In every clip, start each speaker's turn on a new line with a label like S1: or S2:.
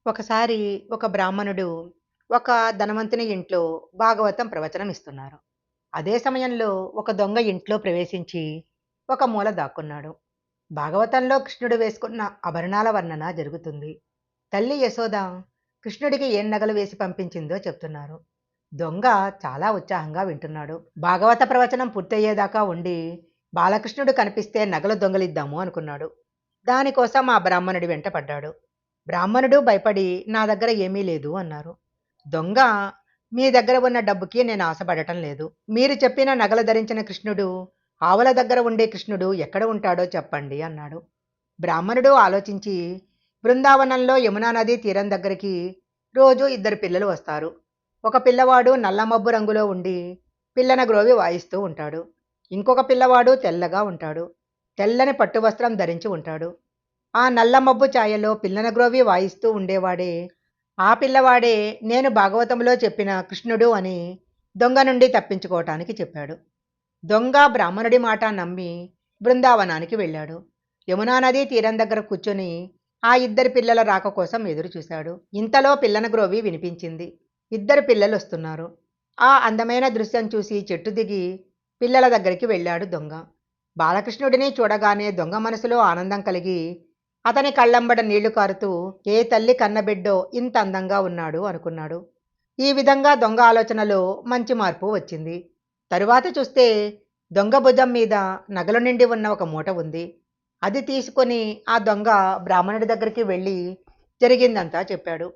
S1: ఒకసారి ఒక బ్రాహ్మణుడు ఒక ధనవంతుని ఇంట్లో భాగవతం ప్రవచనం ఇస్తున్నారు. అదే సమయంలో ఒక దొంగ ఇంట్లో ప్రవేశించి ఒక మూల దాక్కున్నాడు. భాగవతంలో కృష్ణుడు వేసుకున్న ఆభరణాల వర్ణన జరుగుతుంది. తల్లి యశోద కృష్ణుడికి ఏం నగలు వేసి పంపించిందో చెప్తున్నారు. దొంగ చాలా ఉత్సాహంగా వింటున్నాడు. భాగవత ప్రవచనం పూర్తయ్యేదాకా ఉండి బాలకృష్ణుడు కనిపిస్తే నగలు దొంగలిద్దాము అనుకున్నాడు. దానికోసం ఆ బ్రాహ్మణుడి వెంట పడ్డాడు. బ్రాహ్మణుడు భయపడి నా దగ్గర ఏమీ లేదు అన్నారు. దొంగ మీ దగ్గర ఉన్న డబ్బుకి నేను ఆశపడటం లేదు. మీరు చెప్పిన నగలు ధరించిన కృష్ణుడు ఆవుల దగ్గర ఉండే కృష్ణుడు ఎక్కడ ఉంటాడో చెప్పండి అన్నాడు. బ్రాహ్మణుడు ఆలోచించి బృందావనంలో యమునా నది తీరం దగ్గరికి రోజు ఇద్దరు పిల్లలు వస్తారు. ఒక పిల్లవాడు నల్ల మబ్బు రంగులో ఉండి పిల్లన గ్రోవి వాయిస్తూ ఉంటాడు. ఇంకొక పిల్లవాడు తెల్లగా ఉంటాడు. తెల్లని పట్టు వస్త్రం ధరించి ఉంటాడు. ఆ నల్ల మబ్బు ఛాయలో పిల్లన గ్రోవి వాయిస్తూ ఉండేవాడే ఆ పిల్లవాడే నేను భాగవతంలో చెప్పిన కృష్ణుడు అని దొంగ నుండి తప్పించుకోవటానికి చెప్పాడు. దొంగ బ్రాహ్మణుడి మాట నమ్మి బృందావనానికి వెళ్ళాడు. యమునా నది తీరం దగ్గర కూర్చొని ఆ ఇద్దరి పిల్లల రాక కోసం ఎదురు చూశాడు. ఇంతలో పిల్లన గ్రోవి వినిపించింది. ఇద్దరు పిల్లలు వస్తున్నారు. ఆ అందమైన దృశ్యం చూసి చెట్టు దిగి పిల్లల దగ్గరికి వెళ్ళాడు దొంగ. బాలకృష్ణుడిని చూడగానే దొంగ మనసులో ఆనందం కలిగి అతని కళ్ళంబడ నీళ్లు కారుతూ ఏ తల్లి కన్నబిడ్డో ఇంత అందంగా ఉన్నాడు అనుకున్నాడు. ఈ విధంగా దొంగ ఆలోచనలో మంచి మార్పు వచ్చింది. తరువాత చూస్తే దొంగ భుజం మీద నగలు నిండి ఉన్న ఒక మూట ఉంది. అది తీసుకొని ఆ దొంగ బ్రాహ్మణుడి దగ్గరికి వెళ్ళి జరిగిందంతా చెప్పాడు.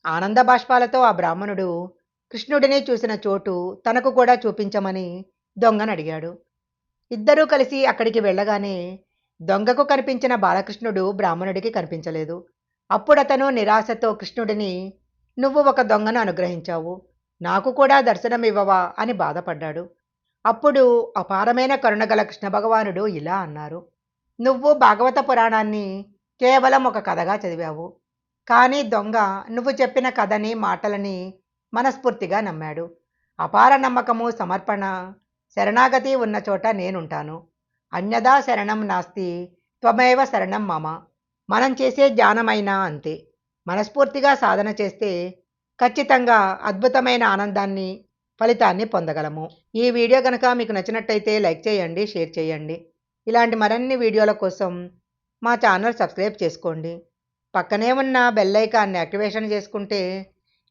S1: ఆనంద బాష్పాలతో ఆ బ్రాహ్మణుడు కృష్ణుడిని చూసిన చోటు తనకు కూడా చూపించమని దొంగను అడిగాడు. ఇద్దరూ కలిసి అక్కడికి వెళ్ళగానే దొంగకు కనిపించిన బాలకృష్ణుడు బ్రాహ్మణుడికి కనిపించలేదు. అప్పుడతను నిరాశతో కృష్ణుడిని నువ్వు ఒక దొంగను అనుగ్రహించావు, నాకు కూడా దర్శనం ఇవ్వవా అని బాధపడ్డాడు. అప్పుడు అపారమైన కరుణగల కృష్ణ భగవానుడు ఇలా అన్నారు. నువ్వు భాగవత పురాణాన్ని కేవలం ఒక కథగా చదివావు. కానీ దొంగ నువ్వు చెప్పిన కథని మాటలని మనస్ఫూర్తిగా నమ్మాడు. అపార నమ్మకము, సమర్పణ, శరణాగతి ఉన్న చోట నేనుంటాను. అన్యదా శరణం నాస్తి త్వమేవ శరణం మమ. మనం చేసే ధ్యానమైనా అంతే. మనస్ఫూర్తిగా సాధన చేస్తే ఖచ్చితంగా అద్భుతమైన ఆనందాన్ని, ఫలితాన్ని పొందగలము. ఈ వీడియో కనుక మీకు నచ్చినట్టయితే లైక్ చేయండి, షేర్ చేయండి. ఇలాంటి మరిన్ని వీడియోల కోసం మా ఛానల్ సబ్స్క్రైబ్ చేసుకోండి. పక్కనే ఉన్న బెల్ ఐకాన్ని యాక్టివేషన్ చేసుకుంటే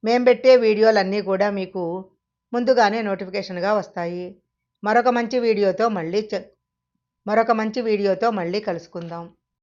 S1: మేము పెట్టే వీడియోలన్నీ కూడా మీకు ముందుగానే నోటిఫికేషన్గా వస్తాయి. మరొక మంచి వీడియోతో మళ్ళీ కలుసుకుందాం.